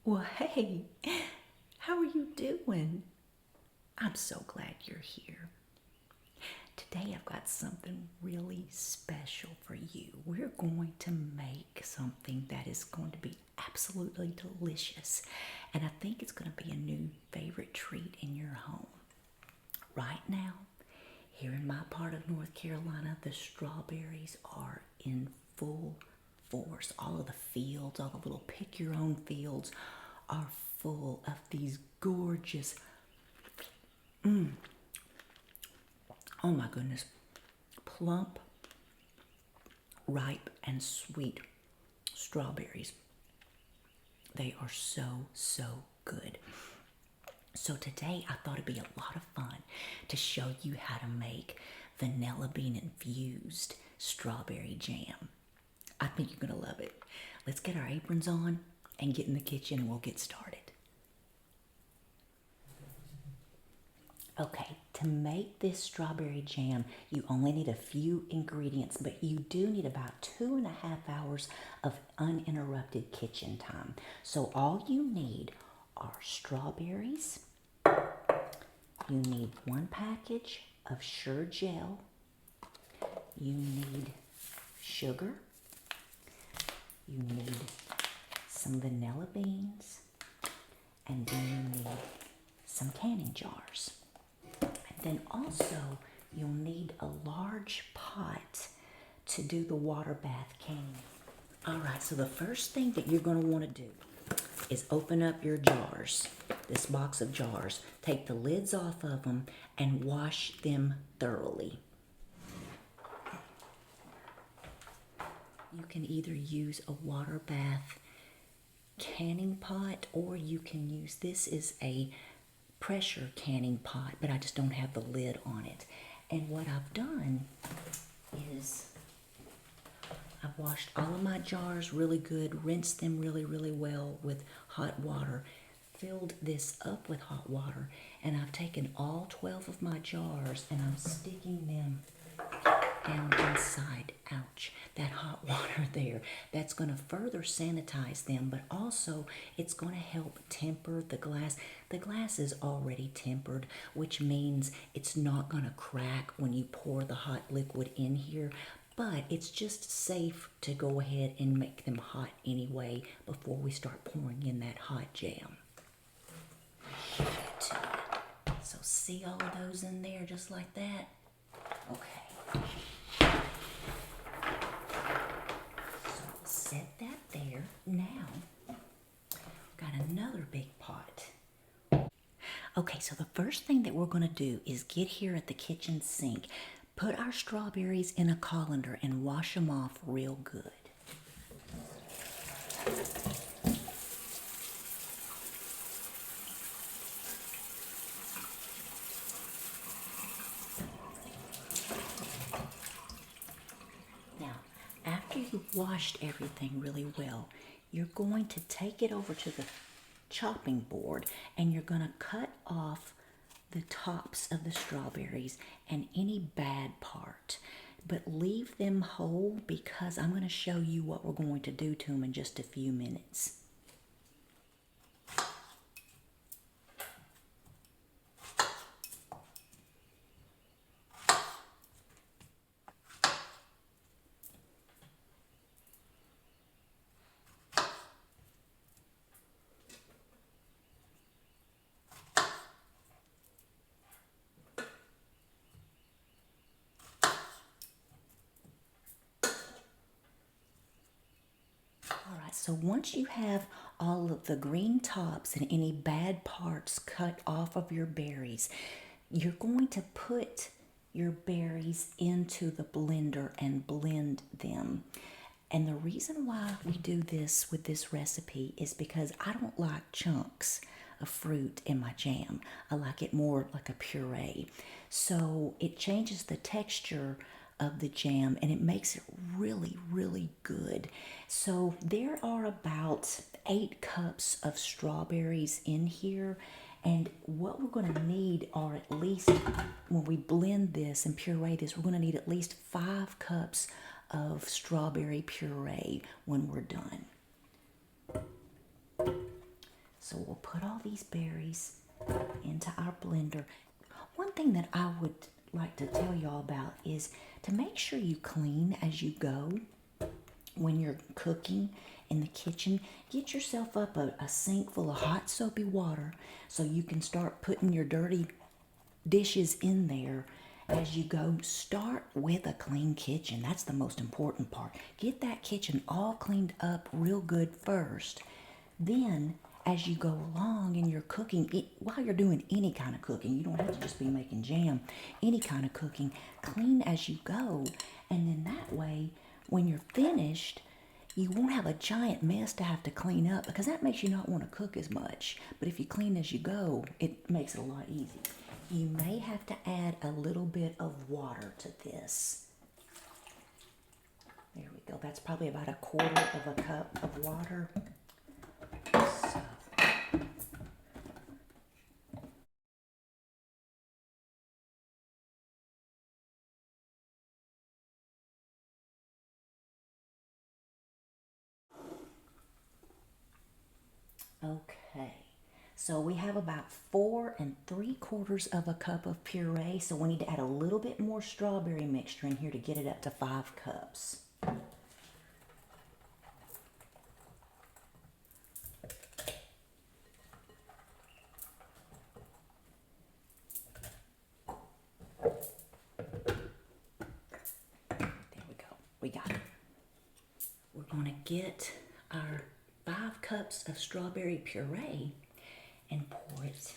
Well, hey, how are you doing? I'm so glad you're here. Today I've got something really special for you. We're going to make something that is going to be absolutely delicious, and I think it's going to be a new favorite treat in your home. Right now, here in my part of North Carolina, the strawberries are in full force. All of the fields, all the little pick your own fields are full of these gorgeous, oh my goodness, plump, ripe, and sweet strawberries. They are so good. So today I thought it'd be a lot of fun to show you how to make vanilla bean infused strawberry jam. I think you're gonna love it. Let's get our aprons on and get in the kitchen and we'll get started. Okay, to make this strawberry jam, you only need a few ingredients, but you do need about 2.5 hours of uninterrupted kitchen time. So all you need are strawberries. You need 1 package of Sure Gel. You need sugar. You need some vanilla beans. And then you need some canning jars. Then also, you'll need a large pot to do the water bath canning. All right, so the first thing that you're going to want to do is open up your jars, this box of jars. Take the lids off of them and wash them thoroughly. You can either use a water bath canning pot or you can use, this is a pressure canning pot, but I just don't have the lid on it. And what I've done is I've washed all of my jars really good, rinsed them really well with hot water, filled this up with hot water, and I've taken all 12 of my jars and I'm sticking them down inside. Ouch, that hot water there. That's going to further sanitize them, but also it's going to help temper the glass. The glass is already tempered, which means it's not going to crack when you pour the hot liquid in here, but it's just safe to go ahead and make them hot anyway before we start pouring in that hot jam. So see all of those in there just like that? Okay. Set that there. Now, got another big pot. Okay, so the first thing that we're going to do is get here at the kitchen sink, put our strawberries in a colander and wash them off real good. After you've washed everything really well, you're going to take it over to the chopping board and you're going to cut off the tops of the strawberries and any bad part. But leave them whole because I'm going to show you what we're going to do to them in just a few minutes. All right, so once you have all of the green tops and any bad parts cut off of your berries, you're going to put your berries into the blender and blend them. And the reason why we do this with this recipe is because I don't like chunks of fruit in my jam. I like it more like a puree. So it changes the texture of the jam and it makes it really good. So there are about 8 cups of strawberries in here, and what we're going to need are at least, when we blend this and puree this, we're going to need at least 5 cups of strawberry puree when we're done. So we'll put all these berries into our blender. One thing that I would like to tell y'all about is to make sure you clean as you go when you're cooking in the kitchen. Get yourself up a sink full of hot soapy water so you can start putting your dirty dishes in there as you go. Start with a clean kitchen. That's the most important part. Get that kitchen all cleaned up real good first. Then as you go along and you're cooking, while you're doing any kind of cooking, you don't have to just be making jam, any kind of cooking, clean as you go. And then that way, when you're finished, you won't have a giant mess to have to clean up, because that makes you not want to cook as much. But if you clean as you go, it makes it a lot easier. You may have to add a little bit of water to this. There we go. That's probably about 1/4 of a cup of water. So. Okay, so we have about 4 3/4 of a cup of puree, so we need to add a little bit more strawberry mixture in here to get it up to 5 cups. There we go, we got it. We're gonna get our 5 cups of strawberry puree and pour it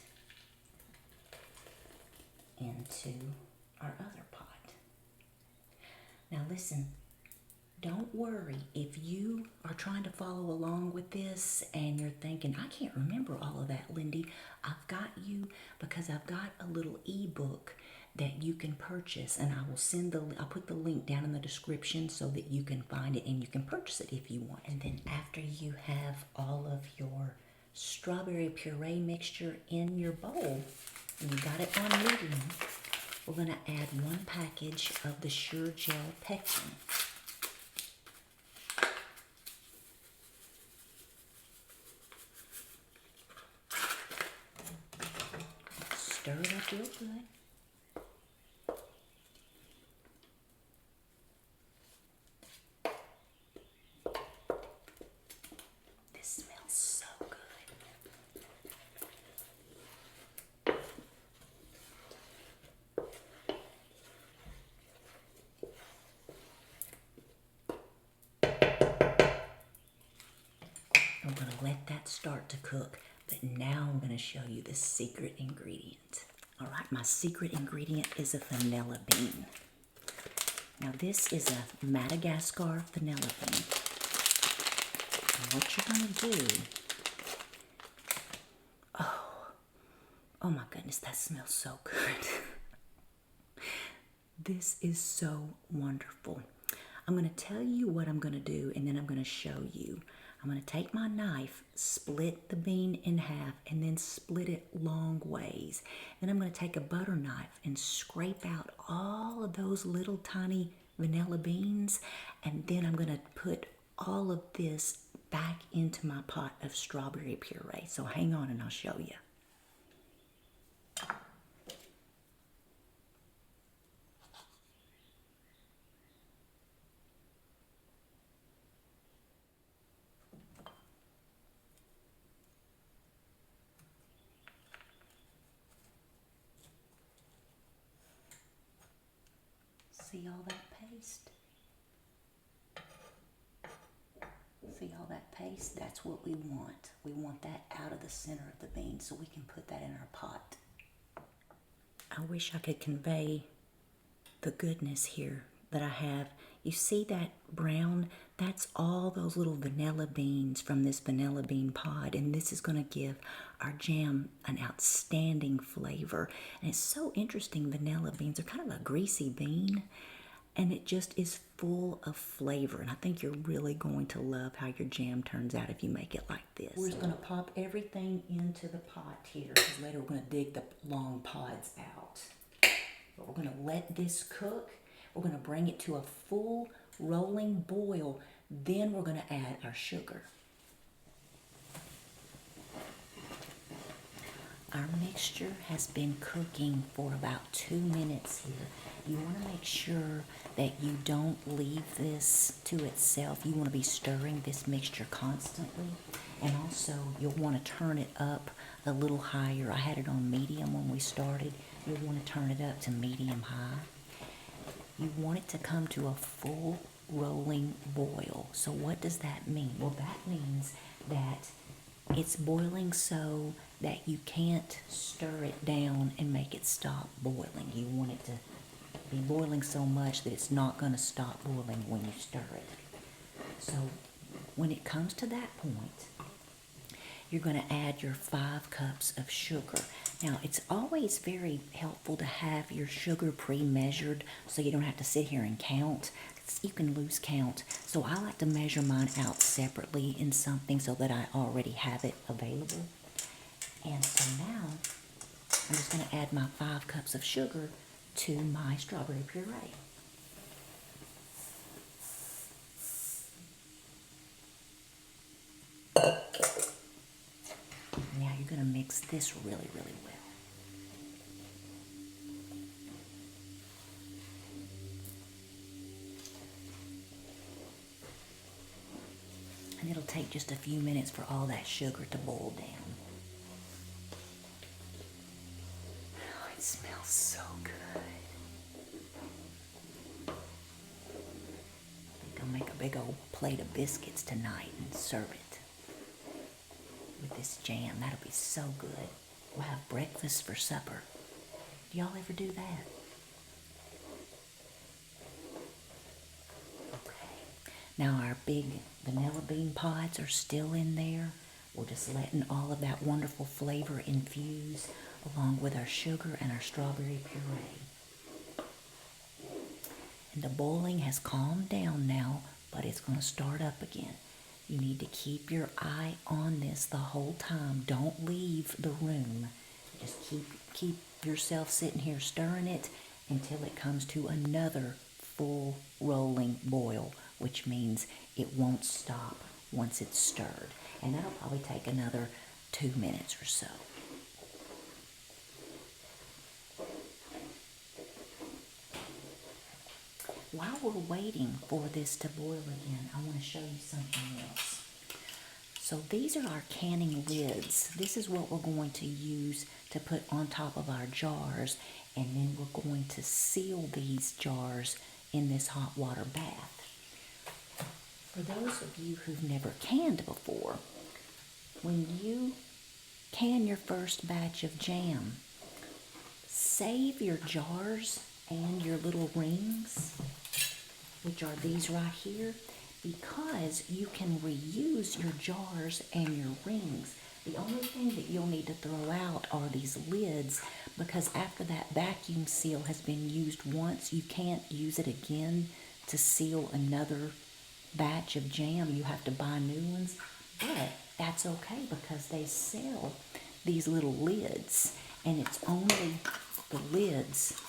into our other pot. Now listen, don't worry if you are trying to follow along with this and you're thinking, I can't remember all of that, Lindy. I've got you, because I've got a little ebook that you can purchase, and I'll put the link down in the description so that you can find it and you can purchase it if you want. And then after you have all of your strawberry puree mixture in your bowl and you got it on medium, we're going to add 1 package of the Sure Gel pectin. Stir it up real good. This smells so good. I'm going to let that start to cook, but now I'm going to show you the secret ingredient. All right, my secret ingredient is a vanilla bean. Now this is a Madagascar vanilla bean. And what you're going to do, oh my goodness, that smells so good. This is so wonderful. I'm going to tell you what I'm going to do, and then I'm going to show you. I'm going to take my knife, split the bean in half, and then split it long ways. Then I'm going to take a butter knife and scrape out all of those little tiny vanilla beans, and then I'm going to put all of this back into my pot of strawberry puree. So hang on and I'll show you. See all that paste? See all that paste? That's what we want. We want that out of the center of the bean so we can put that in our pot. I wish I could convey the goodness here that I have. You see that brown? That's all those little vanilla beans from this vanilla bean pod, and this is going to give our jam an outstanding flavor. And it's so interesting, vanilla beans are kind of a greasy bean, and it just is full of flavor. And I think you're really going to love how your jam turns out if you make it like this. We're just going to pop everything into the pot here, because later we're going to dig the long pods out. But we're going to let this cook. We're going to bring it to a full rolling boil. Then we're going to add our sugar. mixture has been cooking for about 2 minutes here. You want to make sure that you don't leave this to itself. You want to be stirring this mixture constantly. And also, you'll want to turn it up a little higher. I had it on medium when we started. You'll want to turn it up to medium high. You want it to come to a full rolling boil. So what does that mean? Well, that means that it's boiling so that you can't stir it down and make it stop boiling. You want it to be boiling so much that it's not going to stop boiling when you stir it. So when it comes to that point, you're going to add your 5 cups of sugar. Now, it's always very helpful to have your sugar pre-measured so you don't have to sit here and count. You can lose count. So I like to measure mine out separately in something so that I already have it available. And so now, I'm just going to add my 5 cups of sugar to my strawberry puree. Now you're going to mix this really, really well. And it'll take just a few minutes for all that sugar to boil down. Oh, it smells so good. I think I'll make a big old plate of biscuits tonight and serve it with this jam. That'll be so good. We'll have breakfast for supper. Do y'all ever do that? Okay. Now our big vanilla bean pods are still in there. We're just letting all of that wonderful flavor infuse along with our sugar and our strawberry puree. And the boiling has calmed down now, but it's going to start up again. You need to keep your eye on this the whole time. Don't leave the room. Just keep yourself sitting here stirring it until it comes to another full rolling boil, which means it won't stop once it's stirred. And that'll probably take another 2 minutes or so. While we're waiting for this to boil again, I want to show you something else. So these are our canning lids. This is what we're going to use to put on top of our jars, and then we're going to seal these jars in this hot water bath. For those of you who've never canned before, when you can your first batch of jam, save your jars and your little rings, which are these right here, because you can reuse your jars and your rings. The only thing that you'll need to throw out are these lids, because after that vacuum seal has been used once, you can't use it again to seal another batch of jam. You have to buy new ones, but that's okay because they sell these little lids, and it's only the lids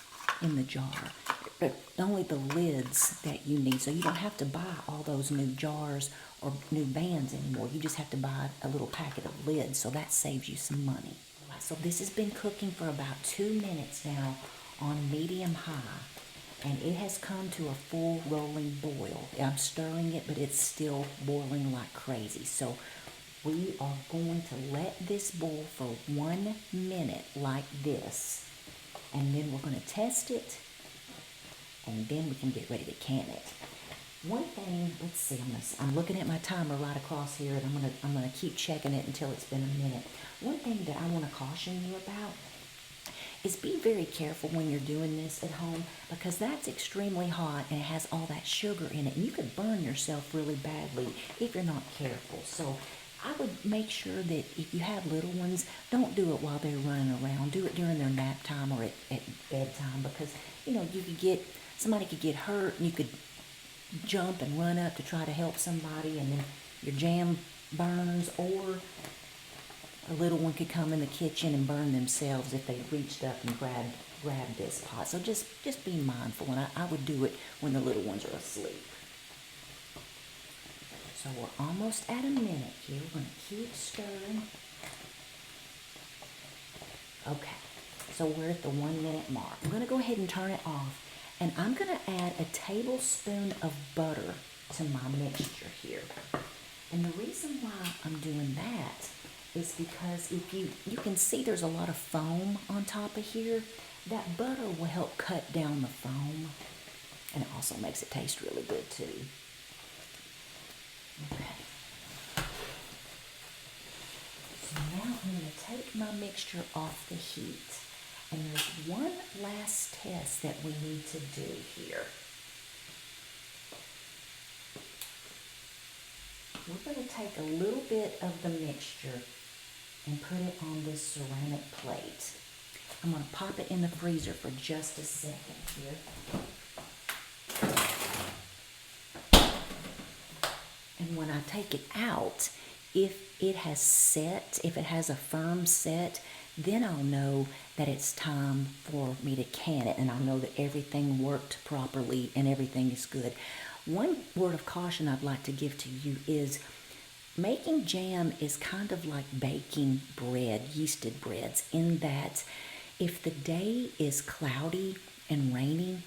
in the jar, but only the lids that you need. So you don't have to buy all those new jars or new bands anymore. You just have to buy a little packet of lids, so that saves you some money. So this has been cooking for about 2 minutes now on medium high, and it has come to a full rolling boil. I'm stirring it, but it's still boiling like crazy. So we are going to let this boil for 1 minute like this, and then we're going to test it, and then we can get ready to can it. One thing, let's see, I'm looking at my timer right across here, and I'm gonna keep checking it until it's been a minute. One thing that I want to caution you about is be very careful when you're doing this at home, because that's extremely hot and it has all that sugar in it, and you could burn yourself really badly if you're not careful. So I would make sure that if you have little ones, don't do it while they're running around. Do it during their nap time or at bedtime, because somebody could get hurt, and you could jump and run up to try to help somebody, and then your jam burns, or a little one could come in the kitchen and burn themselves if they reached up and grabbed this pot. So just be mindful, and I would do it when the little ones are asleep. So we're almost at a minute here. We're going to keep stirring. Okay, so we're at the 1 minute mark. I'm gonna go ahead and turn it off, and I'm gonna add a tablespoon of butter to my mixture here. And the reason why I'm doing that is because if you can see there's a lot of foam on top of here. That butter will help cut down the foam, and it also makes it taste really good too. Okay. So now I'm going to take my mixture off the heat, and there's one last test that we need to do here. We're going to take a little bit of the mixture and put it on this ceramic plate. I'm going to pop it in the freezer for just a second here. And when I take it out, if it has set, if it has a firm set, then I'll know that it's time for me to can it, and I'll know that everything worked properly and everything is good. One word of caution I'd like to give to you is making jam is kind of like baking bread, yeasted breads, in that if the day is cloudy and rainy,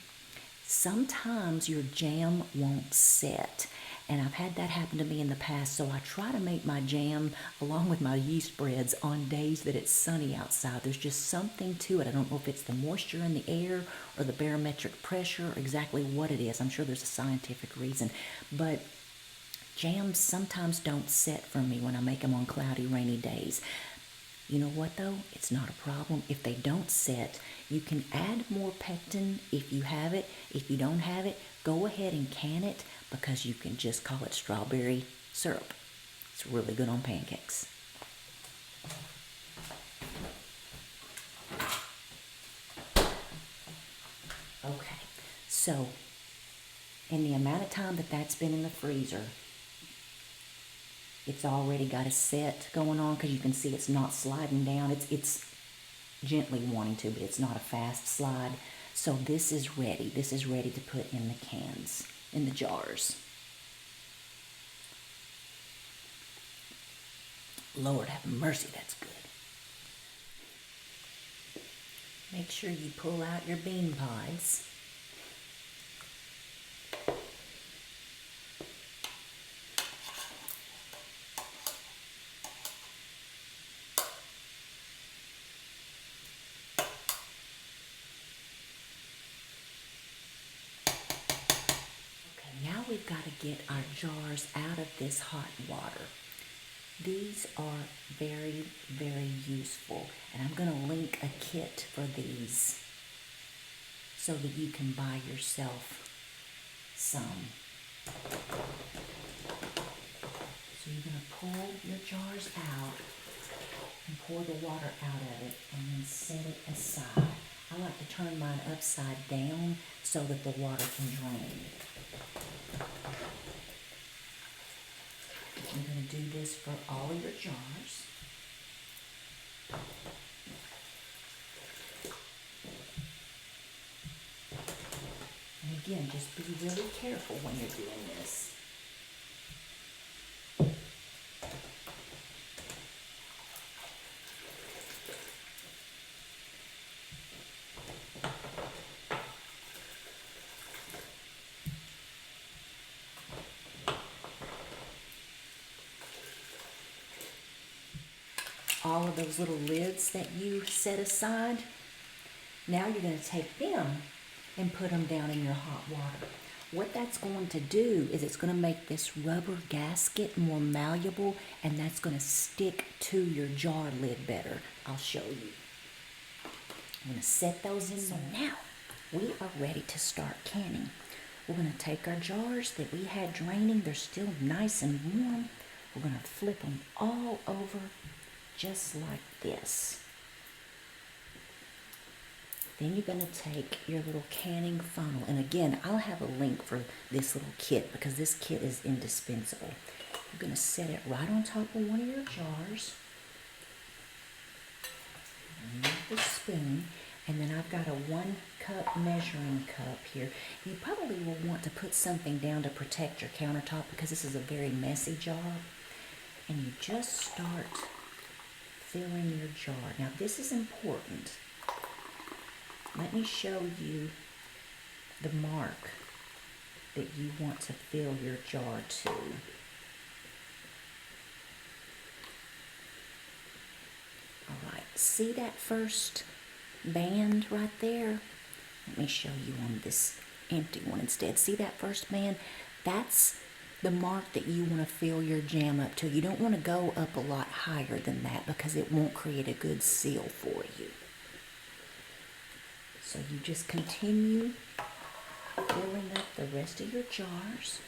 sometimes your jam won't set. And I've had that happen to me in the past, so I try to make my jam along with my yeast breads on days that it's sunny outside. There's just something to it. I don't know if it's the moisture in the air or the barometric pressure or exactly what it is. I'm sure there's a scientific reason. But jams sometimes don't set for me when I make them on cloudy, rainy days. You know what though? It's not a problem. If they don't set, you can add more pectin if you have it. If you don't have it, go ahead and can it, because you can just call it strawberry syrup. It's really good on pancakes. Okay, so in the amount of time that that's been in the freezer, it's already got a set going on, because you can see it's not sliding down. It's gently wanting to, but it's not a fast slide. So this is ready. This is ready to put in the cans, in the jars. Lord have mercy, that's good. Make sure you pull out your bean pods. Now we've got to get our jars out of this hot water. These are very, very useful, and I'm going to link a kit for these so that you can buy yourself some. So you're going to pull your jars out and pour the water out of it, and then set it aside. I like to turn mine upside down so that the water can drain. I'm going to do this for all of your jars. And again, just be really careful when you're doing this. All of those little lids that you set aside, now you're going to take them and put them down in your hot water. What that's going to do is it's going to make this rubber gasket more malleable, and that's going to stick to your jar lid better. I'll show you. I'm going to set those in there. Now we are ready to start canning. We're going to take our jars that we had draining. They're still nice and warm. We're going to flip them all over just like this. Then you're going to take your little canning funnel. And again, I'll have a link for this little kit because this kit is indispensable. You're going to set it right on top of one of your jars. With the spoon. And then I've got a 1 cup measuring cup here. You probably will want to put something down to protect your countertop because this is a very messy job. And you just start filling your jar. Now this is important. Let me show you the mark that you want to fill your jar to. All right, see that first band right there? Let me show you on this empty one instead. See that first band? That's the mark that you want to fill your jam up to. You don't want to go up a lot higher than that because it won't create a good seal for you. So you just continue filling up the rest of your jars.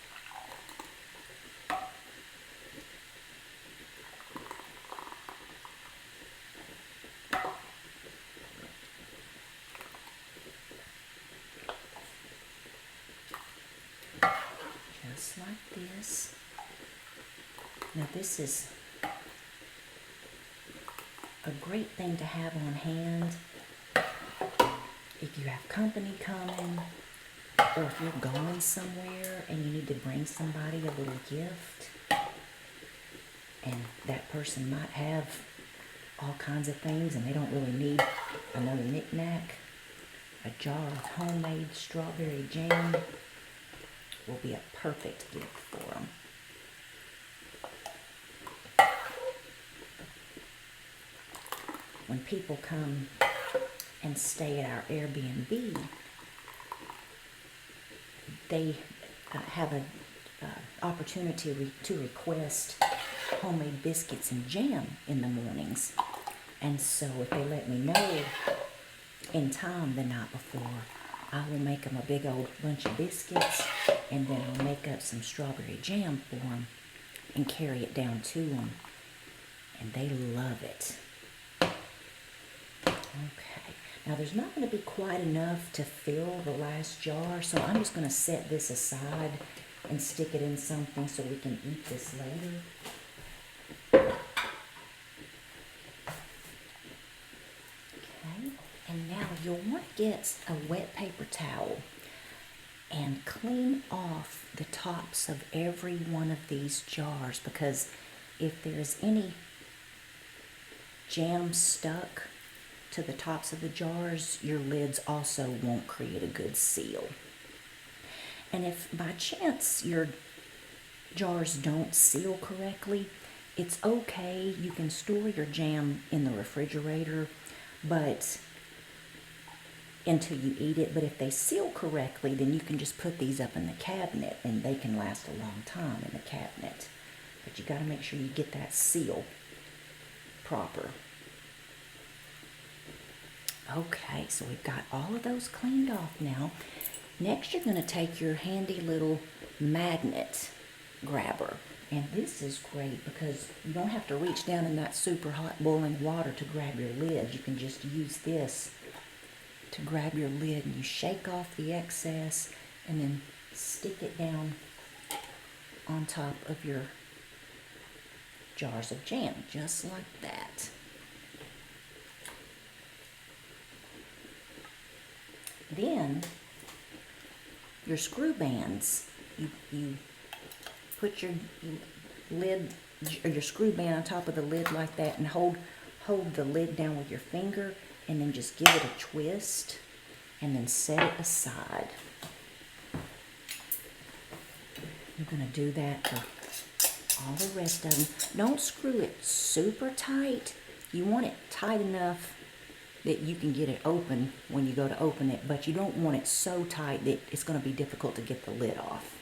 Just like this. Now this is a great thing to have on hand if you have company coming, or if you're going somewhere and you need to bring somebody a little gift, and that person might have all kinds of things and they don't really need another knick-knack. A jar of homemade strawberry jam will be a perfect gift for them. When people come and stay at our Airbnb, they have an opportunity to request homemade biscuits and jam in the mornings. And so if they let me know in time the night before, I will make them a big old bunch of biscuits, and then I'll make up some strawberry jam for them and carry it down to them. And they love it. Okay, now there's not going to be quite enough to fill the last jar, so I'm just going to set this aside and stick it in something so we can eat this later. Okay, and now you'll want to get a wet paper towel and clean off the tops of every one of these jars, because if there's any jam stuck to the tops of the jars, your lids also won't create a good seal. And if by chance your jars don't seal correctly, it's okay. You can store your jam in the refrigerator, but until you eat it. But if they seal correctly, then you can just put these up in the cabinet and they can last a long time in the cabinet. But you got to make sure you get that seal proper. Okay, so we've got all of those cleaned off now. Next, you're going to take your handy little magnet grabber. And this is great because you don't have to reach down in that super hot boiling water to grab your lid. You can just use this to grab your lid, and you shake off the excess and then stick it down on top of your jars of jam, just like that. Then your screw bands, you put your lid or your screw band on top of the lid like that, and hold the lid down with your finger, and then just give it a twist and then set it aside. You're going to do that for all the rest of them. Don't screw it super tight. You want it tight enough that you can get it open when you go to open it, but you don't want it so tight that it's going to be difficult to get the lid off.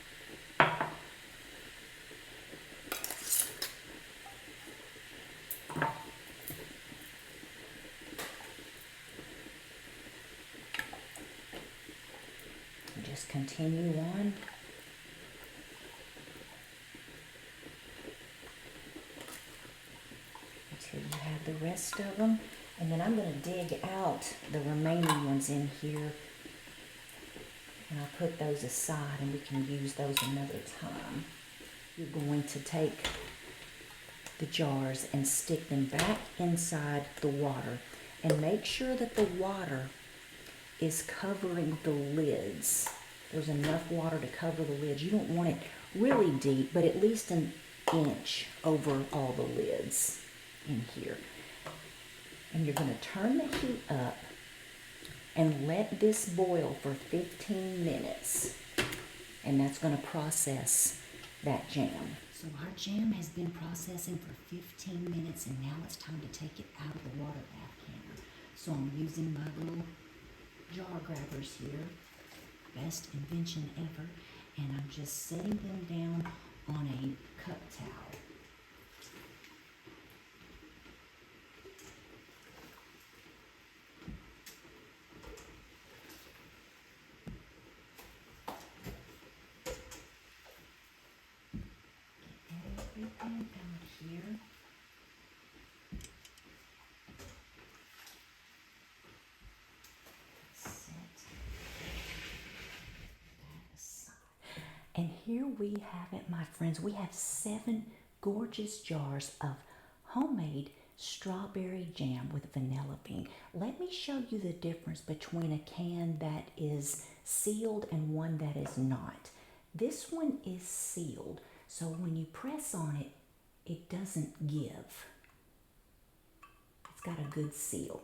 Just continue on. Until you have the rest of them. And then I'm going to dig out the remaining ones in here, and I'll put those aside and we can use those another time. You're going to take the jars and stick them back inside the water, and make sure that the water is covering the lids. There's enough water to cover the lids. You don't want it really deep, but at least an inch over all the lids in here. And you're going to turn the heat up and let this boil for 15 minutes. And that's going to process that jam. So our jam has been processing for 15 minutes, and now it's time to take it out of the water bath canner. So I'm using my little jar grabbers here, best invention ever, and I'm just setting them down on a cup towel. Everything out here. Set that aside. And here we have it, my friends. We have 7 gorgeous jars of homemade strawberry jam with vanilla bean. Let me show you the difference between a can that is sealed and one that is not. This one is sealed, so when you press on it, it doesn't give. It's got a good seal.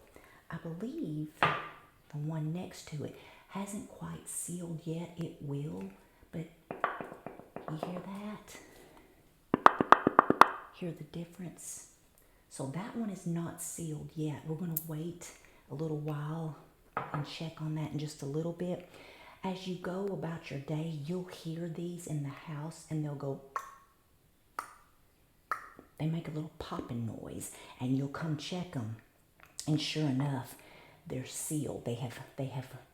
I believe the one next to it hasn't quite sealed yet. It will, but you hear that? Hear the difference? So that one is not sealed yet. We're going to wait a little while and check on that in just a little bit. As you go about your day, you'll hear these in the house and they'll go, they make a little popping noise, and you'll come check them. And sure enough, they're sealed. They have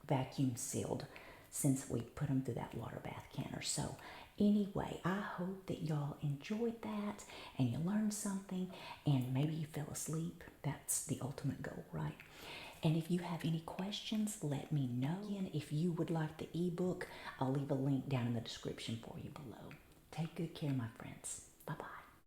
vacuum sealed since we put them through that water bath canner. So anyway, I hope that y'all enjoyed that and you learned something, and maybe you fell asleep. That's the ultimate goal, right? And if you have any questions, let me know. Again, if you would like the ebook, I'll leave a link down in the description for you below. Take good care, my friends. Bye-bye.